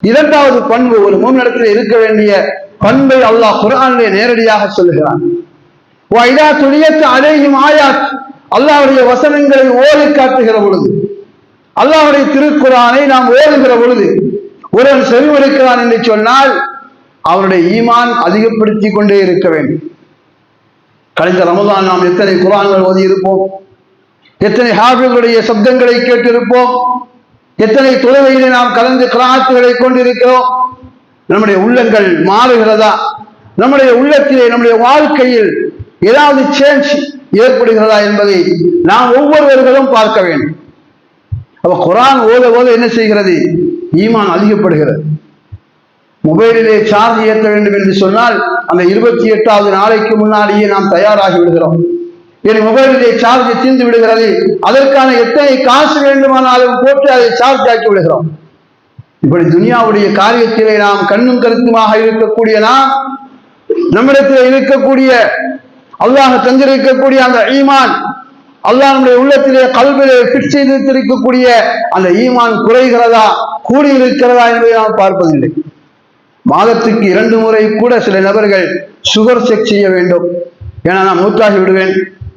இரண்டாவது பண்பு, ஒரு மூமினிடத்தில் இருக்க வேண்டிய பண்பை அல்லாஹ் குர்ஆனிலே நேரடியாக சொல்லுகிறான். ஆயாத், அல்லாஹ்வுடைய வசனங்களை ஓதி காட்டுகிற பொழுது, அல்லாஹ்வுடைய திருக்குர்ஆனை நாம் ஓதுகிற பொழுது ஒருவன் செவிமடுக்கிறான் என்று சொன்னால் அவருடைய ஈமான் அதிகப்படுத்திக் கொண்டே இருக்க வேண்டும். கழிந்த ரமலான் நாம் எத்தனை குர்ஆன்கள் ஓதி இருப்போம், எத்தனை ஹாஃபிகளுடைய சப்தங்களை கேட்டிருப்போம், எத்தனை தொழுகையிலே நாம் கலந்து கிராத்துகளை கொண்டிருக்கிறோம். நம்முடைய உள்ளங்கள் மாறுகிறதா? நம்முடைய உள்ளத்திலே, நம்முடைய வாழ்க்கையில் ஏதாவது சேஞ்ச் ஏற்படுகிறதா என்பதை நாம் ஒவ்வொருவர்களும் பார்க்க வேண்டும். அப்ப குர்ஆன் ஓத ஓத என்ன செய்கிறது? ஈமான் அதிகப்படுகிறது. மொபைலிலே சார்ஜ் ஏற்ற வேண்டும் என்று சொன்னால் அந்த 28வது நாளைக்கு முன்னாடியே நாம் தயாராகி விடுகிறோம். என் மொபைலிலே சார்ஜ் தீர்ந்து விடுகிறது, அதற்கான எத்தனை காசு வேண்டுமானாலும் போட்டு அதை சார்ஜ் ஆக்கி விடுகிறோம். இப்படி துனியாவுடைய காரியத்திலே நாம் கண்ணும் கருத்துமாக இருக்கக்கூடிய நாம், நம்மிடத்தில் இருக்கக்கூடிய அல்லாஹ் தந்திருக்கக்கூடிய அந்த ஈமான், அல்லாஹ் நம்முடைய உள்ளத்திலே கல்விலே ஃபிட் செய்திருக்கக்கூடிய அந்த ஈமான் குறைகிறதா கூடி இருக்கிறதா என்பதை நாம் பார்ப்பதில்லை. மாதத்துக்கு 2 முறை கூட சில நபர்கள் சுகர் செக் செய்ய வேண்டும். ஏன்னா நான் மூத்தாகி விடுவேன்,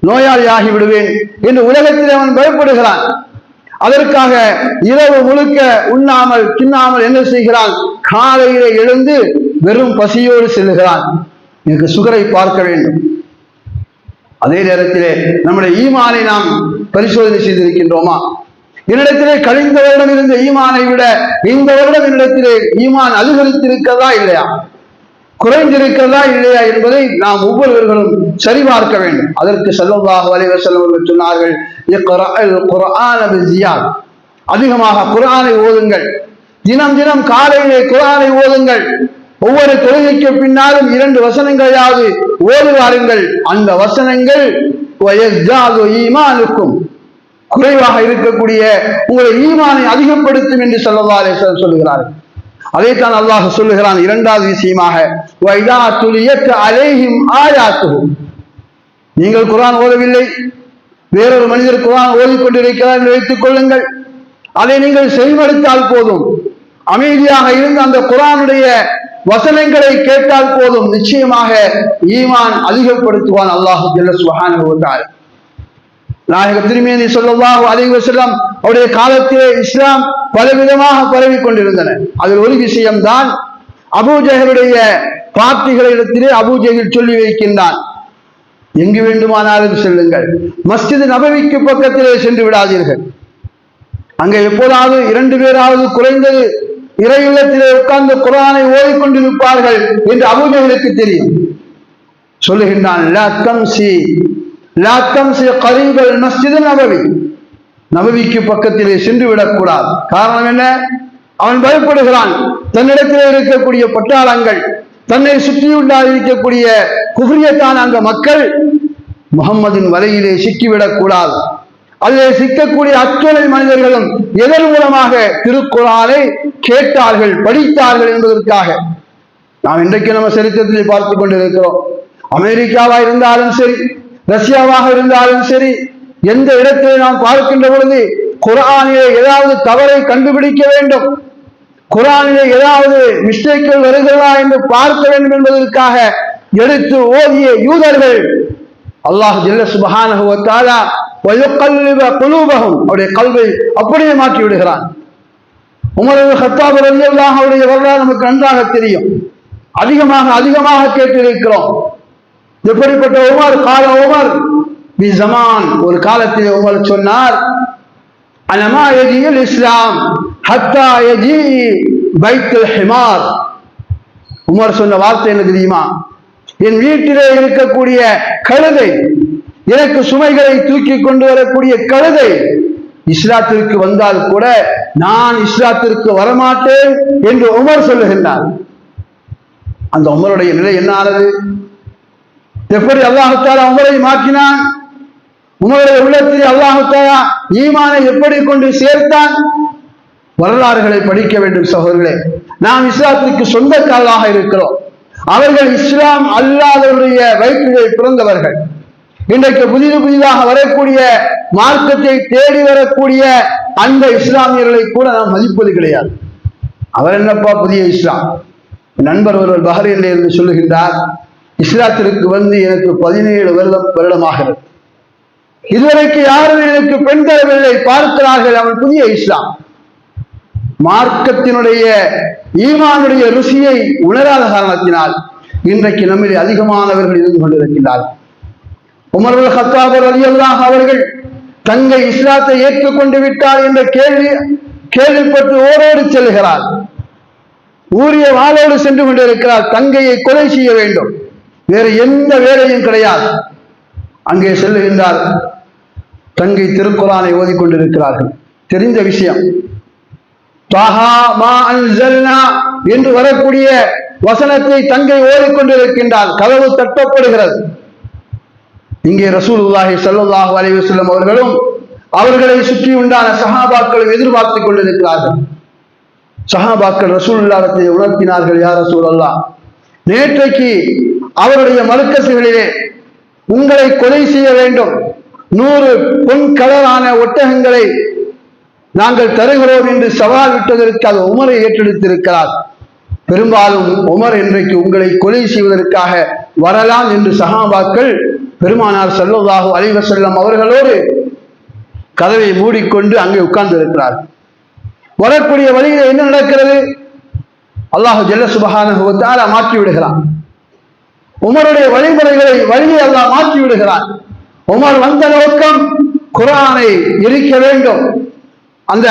நோயாளி ஆகி விடுவேன் என்று உலகத்தில் அவன் பயப்படுகிறான். அதற்காக இரவு முழுக்க உண்ணாமல் தின்னாமல் என்ன செய்கிறான்? காலையிலே எழுந்து வெறும் பசியோடு செல்லுகிறான். எனக்கு சுகரை பார்க்க வேண்டும். அதே நேரத்திலே நம்முடைய ஈமானை நாம் பரிசோதனை செய்திருக்கின்றோமா? என்னிடத்திலே கழிந்த வருடம் இருந்த ஈமானை விட இந்த வருடம் என்னிடத்திலே ஈமான் அதிகரித்திருக்கிறதா இல்லையா, குறைந்திருக்கிறதா இல்லையா என்பதை நாம் ஒவ்வொருவர்களும் சரிபார்க்க வேண்டும். அதற்கு ஸல்லல்லாஹு அலைஹி வஸல்லம் அவர்கள் சொன்னார்கள், இக்ரஅல் குர்ஆன பிஸியாத், அதிகமாக குர்ஆனை ஓதுங்கள். தினம் தினம் காலையிலே குர்ஆனை ஓதுங்கள். ஒவ்வொரு தொழுகைக்கு பின்னாலும் 2 வசனங்களையாவது ஓதி வாருங்கள். அந்த வசனங்கள் வயஸ்ஜாது ஈமானுக்கும், குறைவாக இருக்கக்கூடிய உங்களுடைய ஈமானை அதிகப்படுத்தும் என்று ஸல்லல்லாஹு அலைஹி வஸல்லம் சொல்லுகிறார்கள். அதைத்தான் அல்லாஹ் சொல்லுகிறான் இரண்டாவது விஷயமாக, வைதா துலியத் அலைஹிம் ஆயாத்துஹு, நீங்கள் குர்ஆன் ஓதவில்லை, வேறொரு மனிதர் குர்ஆன் ஓதிக்கொண்டிருக்கிறார் என்று வைத்துக் கொள்ளுங்கள். அதை நீங்கள் செவிமடுத்தால் போதும், அமைதியாக இருந்து அந்த குர்ஆனுடைய வசனங்களை கேட்டால் போதும், நிச்சயமாக ஈமான் அதிகப்படுத்துவான் அல்லாஹ் ஜல்ல சுப்ஹானஹு வ தஆலா. நாயகம் திருமேனி ஸல்லல்லாஹு அலைஹி வஸல்லம் அவருடைய காலத்திலே இஸ்லாம் பலவிதமாக பரவி கொண்டிருந்தன. அதில் ஒரு விஷயம்தான், அபூஜஹலுடைய பார்ட்டிகளிடத்திலே அபூஜஹல் சொல்லி வைக்கின்றான், எங்கு வேண்டுமானாலும் செல்லுங்கள், மஸ்ஜித் நபவிக்கு பக்கத்திலே சென்று விடாதீர்கள். அங்கே எப்போதாவது 2 பேராவது குறைந்தது இறை இல்லத்திலே உட்கார்ந்து குர்ஆனை ஓதிக்கொண்டிருப்பார்கள் என்று அபூஜஹலுக்கு தெரியும். சொல்லுகின்றான், லா தம்சி கரீபல் மஸ்ஜித் நபவி, நபவிக்கு பக்கத்திலே சென்று விடக்கூடாது. காரணம் என்ன? அவன் பயப்படுகிறான், தன்னிடத்திலே இருக்கக்கூடிய பட்டாளங்கள், தன்னை சுற்றியுள்ளாக இருக்கக்கூடிய குஃப்ரியத்தான அந்த மக்கள் முஹம்மதின் வலையிலே சிக்கிவிடக்கூடாது. அதிலே சிக்கக்கூடிய அத்தனை மனிதர்களும் எதன் மூலமாக திருக்குர்ஆனை கேட்டார்கள், படித்தார்கள் என்பதற்காக. நாம் இன்றைக்கு நம்ம சரித்திரத்திலே பார்த்து கொண்டிருக்கிறோம். அமெரிக்காவா இருந்தாலும் சரி, ரஷ்யாவாக இருந்தாலும் சரி, எந்த இடத்திலே நாம் பார்க்கின்ற பொழுது குர்ஆனிலே ஏதாவது தவறை கண்டுபிடிக்க வேண்டும், குர்ஆனிலே ஏதாவது மிஸ்டேக்கள் வருகிறதா என்று பார்க்க வேண்டும் என்பதற்காக எடுத்து ஓதிய யூதர்கள் அல்லாஹ் ஜல்ல சுப்ஹானஹு வ தஆலா வயக்கல்லிப குலூபஹும், அவருடைய கல்வை அப்படியே மாற்றி விடுகிறான். உமர் இப்னு கத்தாப் ரலியல்லாஹு அவருடைய வரலாறு நமக்கு நன்றாக தெரியும். அதிகமாக கேட்டிருக்கிறோம். எப்படிப்பட்ட உமர்? கால உமர் பி ஜமான், ஒரு காலத்தில் உமர் சொன்னார், அலமா யஜில் இஸ்லாம் ஹத்தா யஜி பைத்துல் ஹிமார். உமர் சொன்ன வார்த்தை என்ன தெரியுமா? என் வீட்டிலே இருக்கக்கூடிய கழுதை, எனக்கு சுமைகளை தூக்கி கொண்டு வரக்கூடிய கழுதை இஸ்லாத்திற்கு வந்தால் கூட நான் இஸ்லாத்திற்கு வரமாட்டேன் என்று உமர் சொல்லுகின்றார். அந்த உமருடைய நிலை என்ன ஆனது? எப்படி அல்லாஹ் தஆலா உமரை மாற்றினான்? உமருடைய உள்ளத்தில் அல்லாஹ் தஆலா ஈமானை எப்படி கொண்டு சேர்த்தான்? வரலாறுகளை படிக்க வேண்டும் சகோதரர்களே. நாம் இஸ்லாத்திற்கு சொந்தக்காரராக இருக்கிறோம். அவர்கள் இஸ்லாம் அல்லாதவருடைய வயிற்றிலே பிறந்தவர்கள். இன்றைக்கு புதிதாக வரக்கூடிய மார்க்கத்தை தேடி வரக்கூடிய அந்த இஸ்லாமியர்களை கூட நாம் மதிப்பது கிடையாது. அவர் என்னப்பா புதிய இஸ்லாம்? நண்பர் ஒருவர் பஹ்ரைனில் இருந்து சொல்லுகின்றார், இஸ்லாத்திற்கு வந்து எனக்கு 17 வருடமாகிறது, இதுவரைக்கு யாரும் எனக்கு பெண் தரவில்லை, பார்க்கிறார்கள், அவன் புதிய இஸ்லாம். மார்க்கத்தினுடைய ஈமானுடைய ருசியை உணராத காரணத்தினால் இன்றைக்கு நம்மில் அதிகமானவர்கள் இருந்து கொண்டிருக்கிறார்கள். உமர் இப்னு கத்தாப் ரலியல்லாஹு அவர்கள் தங்கை இஸ்லாத்தை ஏற்றுக்கொண்டு விட்டார் என்ற கேள்விப்பட்டு ஓடோடு செல்கிறார். ஊரிய வாளோடு சென்று கொண்டிருக்கிறார். தங்கையை கொலை செய்ய வேண்டும், வேறு எந்த வேலையும் கிடையாது. அங்கே செல்லுகின்றார். தங்கை திருக்குரானை ஓதிக்கொண்டிருக்கிறார்கள். தெரிந்த விஷயம். தஹா மா அன்ஸல்னா என்று வரக்கூடிய வசனத்தை தங்கை ஓதிக்கொண்டிருக்கின்றார். கதவு தட்டப்படுகிறது. இங்கே ரசூலுல்லாஹி ஸல்லல்லாஹு அலைஹி வஸல்லம் அவர்களும் அவர்களை சுற்றி உண்டான சஹாபாக்களும் எதிர்பார்த்துக் கொண்டிருக்கிறார்கள். சஹாபாக்கள் ரசூலுல்லாஹ்வை உணர்த்தினார்கள், யா ரசூலல்லாஹ், நேற்றைக்கு அவருடைய மர்க்கசுகளிலே உங்களை கொலை செய்ய வேண்டும், 100 பொன் கலரான ஒட்டகங்களை நாங்கள் தருகிறோம் என்று சவால் விட்டதற்கு அது உமரை ஏற்றெடுத்திருக்கிறார். பெரும்பாலும் உமர் இன்றைக்கு உங்களை கொலை செய்வதற்காக வரலாம் என்று சஹாபாக்கள் பெருமானார் ஸல்லல்லாஹு அலைஹி வஸல்லம் அவர்களோடு கதவை மூடிக்கொண்டு அங்கே உட்கார்ந்து இருக்கிறார். வரக்கூடிய வழியில் என்ன நடக்கிறது? அல்லாஹ் ஜல்ல சுப்ஹானஹு வ தஆலா மாற்றி விடுகிறான். உமருடைய வழியை அல்லாஹ் மாற்றி விடுகிறான். உமர் வந்த நோக்கம் குர்ஆனை எரிக்க வேண்டும், அந்த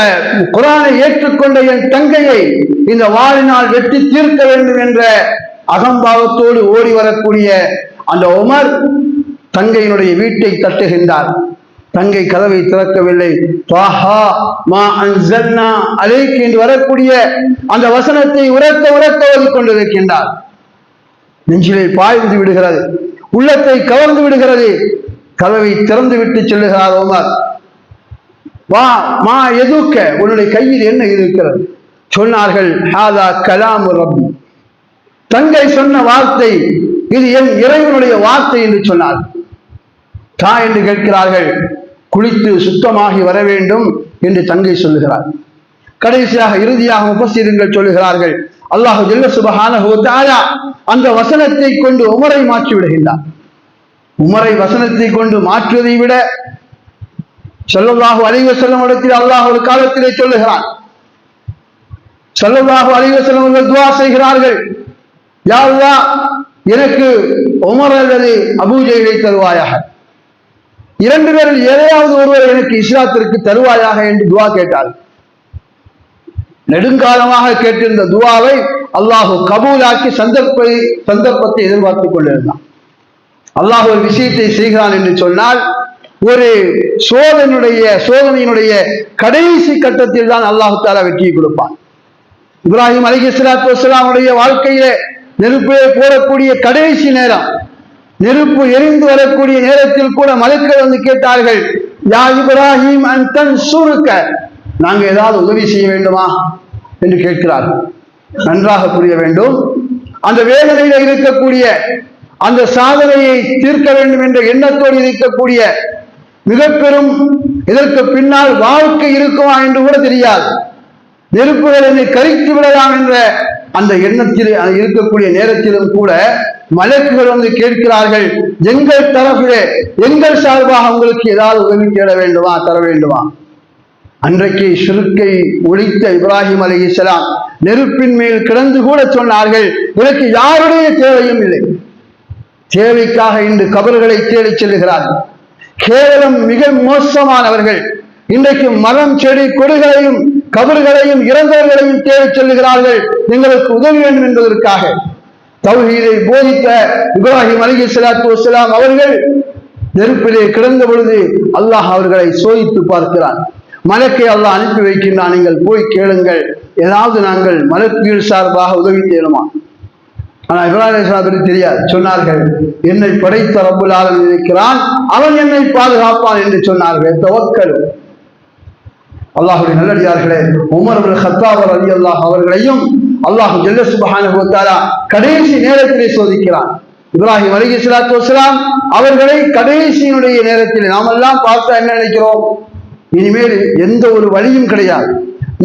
குர்ஆனை ஏற்றுக்கொண்ட என் தங்கையை இந்த வாளினால் வெட்டி தீர்க்க வேண்டும் என்ற அகம்பாவத்தோடு ஓடி வரக்கூடிய அந்த உமர் தங்கையினுடைய வீட்டை தட்டுகின்றார். தங்கை கதவை திறக்கவில்லை. தஹா மா அன்ஸல்னா அலைக் என்று வரக்கூடிய அந்த வசனத்தை உரத்த ஓதிக் கொண்டிருக்கின்றார். நெஞ்சிலே பாய்ந்து விடுகிறது, உள்ளத்தை கவர்ந்து விடுகிறது. கதவை திறந்து விட்டு செல்லுகிறார் உமர். வா மா எதுக்க, உன்னுடைய கையில் என்ன இருக்கிறது? சொன்னார்கள், ஹாதா கலாமு ரப்பி, தங்கை சொன்ன வார்த்தை இது என் இறைவனுடைய வார்த்தை என்று சொன்னார். தா என்று கேட்கிறார்கள். குளித்து சுத்தமாகி வர வேண்டும் என்று தங்கை சொல்லுகிறார். கடைசியாக இறுதியாக முஃபஸ்ஸிரீன்கள் சொல்லுகிறார்கள், அல்லாஹ் ஜல்ல சுப்ஹானஹு வ தஆலா அந்த வசனத்தை கொண்டு உமரை மாற்றி விடுகின்றார். உமரை வசனத்தை கொண்டு மாற்றுவதை விட ஸல்லல்லாஹு அலைஹி வஸல்லம் இடத்தில் அல்லாஹ் ஒரு காலத்திலே சொல்லுகிறான். ஸல்லல்லாஹு அலைஹி வஸல்லம் அவர்கள் துஆ செய்கிறார்கள், யா அல்லாஹ், எனக்கு உமர் அல்லது அபூ ஜஹலை தருவாயாக, 2 பேரில் எதையாவது ஒருவர் எனக்கு இஸ்லாத்திற்கு தருவாயாக என்று துஆ கேட்டார். நெடுங்காலமாக கேட்டிருந்த துஆவை அல்லாஹ் கபூலாக்கி சந்தர்ப்பத்தை எதிர்பார்த்துக் கொண்டிருந்தான். அல்லாஹ் ஒரு விஷயத்தை செய்கிறான் என்று சொன்னால், ஒரு சோதனையினுடைய கடைசி கட்டத்தில் தான் அல்லாஹ் தஆலா வெற்றியை கொடுப்பான். இப்ராஹிம் அலைஹிஸ்ஸலாத்து வஸ்ஸலாமுடைய வாழ்க்கையிலே நெருப்பிலே போடக்கூடிய கடைசி நேரம், நெருப்பு எரிந்து வரக்கூடிய நேரத்தில் கூட மலக்குகள் வந்து கேட்டார்கள், யா இப்ராஹிம் அன்தன் சுருக்க, நாங்க ஏதாவது உதவி செய்ய வேண்டுமா என்று கேட்கிறார்கள். நன்றாக புரிய வேண்டும். அந்த வேதனையில இருக்கக்கூடிய, அந்த சாதனையை தீர்க்க வேண்டும் என்ற எண்ணத்தோடு இருக்கக்கூடிய மிக பெரும், இதற்கு பின்னால் வாழ்க்கை இருக்குமா என்று கூட தெரியாது, நெருப்புகள் என்னை கரித்து விடலாம் என்ற அந்த எண்ணத்தில் இருக்கக்கூடிய நேரத்திலும் கூட மலக்குகள் வந்து கேட்கிறார்கள், எங்கள் தரப்பிலே, எங்கள் சார்பாக உங்களுக்கு ஏதாவது உதவி தேட வேண்டுமா, தர வேண்டுமா? அன்றைக்கு ஷிர்க்கை ஒழித்த இப்ராஹிம் அலைஹிஸ்ஸலாம் நெருப்பின் மேல் கிடந்து கூட சொன்னார்கள், எனக்கு யாருடைய தேவையும் இல்லை. தேவைக்காக இன்று கபர்களை தேடி செல்லுகிறார்கள். கேவலம் மிக மோசமானவர்கள். இன்றைக்கு மரம் செடி கொடிகளையும் கபர்களையும் இறந்தவர்களையும் தேடி செல்லுகிறார்கள், எங்களுக்கு உதவி வேண்டும் என்பதற்காக. தௌஹீதை போதித்த இப்ராஹிம் அலைஹிஸ்ஸலாத்து வஸ்ஸலாம் அவர்கள் நெருப்பிலே கிடந்த பொழுது அல்லாஹ் அவர்களை சோதித்து பார்க்கிறான். மலக்கை அல்லாஹ் அனுப்பி வைக்கின்றான், நீங்கள் போய் கேளுங்கள், ஏதாவது நாங்கள் மலக்குகள் சார்பாக உதவி தேடுமா? ஆனால் இப்ராஹிம் அலைஹிஸ்ஸலாத்துக்கு தெரியாது. சொன்னார்கள், என்னை படைத்த ரப்புல் ஆலமீன் இருக்கிறான், அவன் என்னை பாதுகாப்பான் என்று சொன்னார்கள். தவக்கல். அல்லாஹ்வுடைய நல்லடியார்களே, உமர் இப்னு கத்தாப் ரலியல்லாஹு அவர்களையும் அல்லாஹ் ஜல்ல சுப்ஹானஹு வ தஆலா கடைசி நேரத்திலே சோதிக்கிறான். இப்ராஹிம் அலைஹிஸ்ஸலாத்து வஸ்ஸலாம் அவர்களை கடைசியினுடைய நேரத்தில் நாமெல்லாம் பார்த்தா என்ன நினைக்கிறோம்? இனிமேல் எந்த ஒரு வழியும் கிடையாது,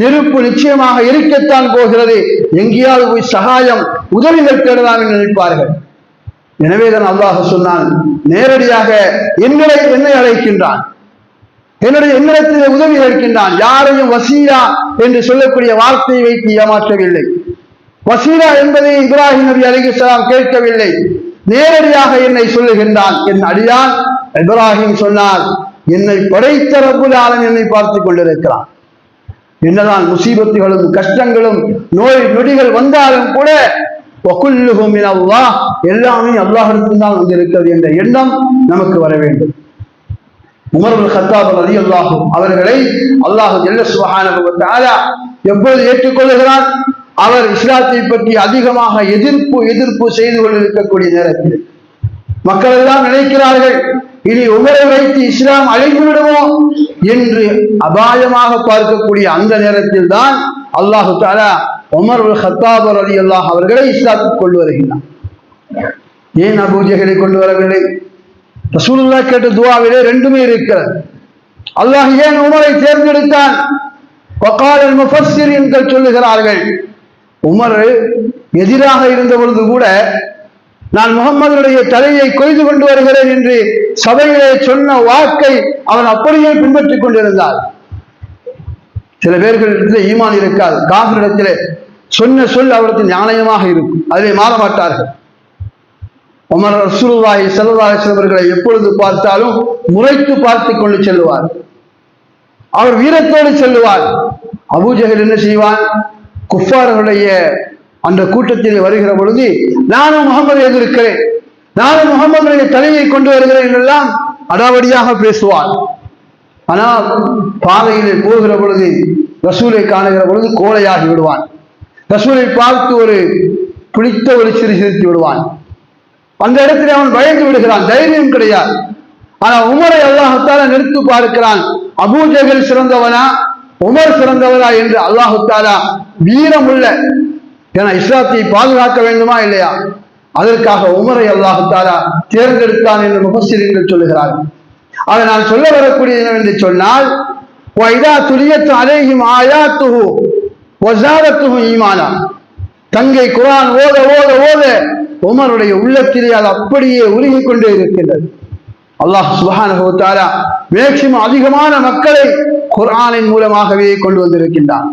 நெருப்பு நிச்சயமாக இருக்கத்தான் போகிறது, எங்கேயாவது போய் சகாயம் உதவிகள் தேடலாம் என்று நினைப்பார்கள். எனவேதான் அல்லாஹ் சொன்னான், நேரடியாக என்னை அழைக்கின்றான், என்னிடத்தில் உதவி கேட்கின்றான். யாரையும் வசீலா என்று சொல்லக்கூடிய வார்த்தையை வைத்து ஏமாற்றவில்லை. வசீலா என்பதை இப்ராஹிம் நபி அலைஹிஸ்ஸலாம் கேட்கவில்லை, நேரடியாக என்னை சொல்லுகின்றான். என் அடியான் இப்ராஹிம் சொன்னார், என்னை படைத்த ரப்புல் ஆலமீன் என்னை பார்த்துக் கொண்டிருக்கிறான். என்னதான் முசீபத்துகளும் கஷ்டங்களும் நோய் நொடிகள் வந்தாலும் கூட வகுல்லுஹு மினல்லாஹ், எல்லாமே அல்லாஹ்விடத்தில் தான் வந்திருக்கிறது என்ற எண்ணம் நமக்கு வர வேண்டும். உமர் இப்னு கத்தாப் ரலியல்லாஹு அவர்களை அல்லாஹ் ஜல்ல சுப்ஹானஹு வ தஆலா எப்பொழுது ஏற்றுக்கொள்கிறான்? அவர் இஸ்லாத்தை பற்றி அதிகமாக எதிர்ப்பு செய்து கொண்டிருக்கக்கூடிய நேரத்தில் மக்கள் எல்லாம் நினைக்கிறார்கள், இனி உமரை வைத்து இஸ்லாம் அழிந்து விடுமோ என்று அபாயமாக பார்க்கக்கூடிய அந்த நேரத்தில் தான் அல்லாஹு தஆலா உமர் இப்னு கத்தாப் ரலியல்லாஹு அவர்களை இஸ்லாத்துக்கு கொண்டு வருகிறார். ஏன் அபூ ஜஹலை கொண்டு வரவில்லை? ரசூலுல்லாஹ் கேட்ட துஆவிலே ரெண்டுமே இருக்கிறது. அல்லாஹ் ஏன் உமரை தேர்ந்தெடுத்தான்? வகால முஃபஸ்ஸிரீன்கள் சொல்லுகிறார்கள், உமர் எதிராக இருந்த பொழுது கூட நான் முகம்மதுடைய தலையை கொய்து கொண்டு வருகிறேன் என்று சபையிலே சொன்ன வாக்கை அவன் அப்படியே பின்பற்றிக் கொண்டிருந்தார். சில பேர்களிடத்திலே ஈமான் இருக்காது, காஃபிரிடத்திலே சொன்ன சொல் அவருக்கு நியாயமாக இருக்கும், அதிலே மாற மாட்டார்கள். உமர் ரசூலுல்லாஹி ஸல்லல்லாஹு அலைஹி வஸல்லம் அவர்களை எப்பொழுது பார்த்தாலும் முறைத்து பார்த்து கொண்டு செல்லுவார். அவர் வீரத்தோடு செல்லுவார். அபூ ஜஹல் என்ன செய்வான்? குஃபார்களுடைய அந்த கூட்டத்திலே வருகிற பொழுது, நானும் முகமது எதிர்க்கிறேன், நானும் முகமதுடைய தலையை கொண்டு வருகிறேன் என்றெல்லாம் அடாவடியாக பேசுவார். ஆனால் பாதையிலே போகிற பொழுது, ரசூலை காணுகிற பொழுது கோழையாகி விடுவான். ரசூலை பார்த்து ஒரு பிடித்த ஒரு சிரித்து விடுவான். அந்த இடத்திலே அவன் பயந்து விடுகிறான், தைரியம் கிடையாது. ஆனா உமரை அல்லாஹ் தஆலா நிறுத்தி பார்க்கிறான். அபூ ஜஹல் சிறந்தவனா உமர் சிறந்தவனா என்று அல்லாஹ் தஆலா வீரமுள்ள, ஏன்னா இஸ்லாத்தை பாதுகாக்க வேண்டுமா இல்லையா, அதற்காக உமரை அல்லாஹ் தஆலா தேர்ந்தெடுத்தான் என்று முஃபஸ்ஸிரீன்கள் சொல்லுகிறார்கள். அதை நான் சொல்ல வரக்கூடிய என்னவென்று சொன்னால், வைதா துலியத் அலைஹிம் ஆயாத்துஹு வஸாரத்துஹு ஈமானா, தங்கை குர்ஆன் ஓத ஓத ஓத உமருடைய உள்ளத்திலே அது அப்படியே உருகிக் கொண்டே இருக்கின்றது. அல்லாஹ் சுப்ஹானஹு வ தஆலா மேக்ஸிமம் அதிகமான மக்களை குர்ஆனின் மூலமாகவே கொண்டு வந்திருக்கின்றான்.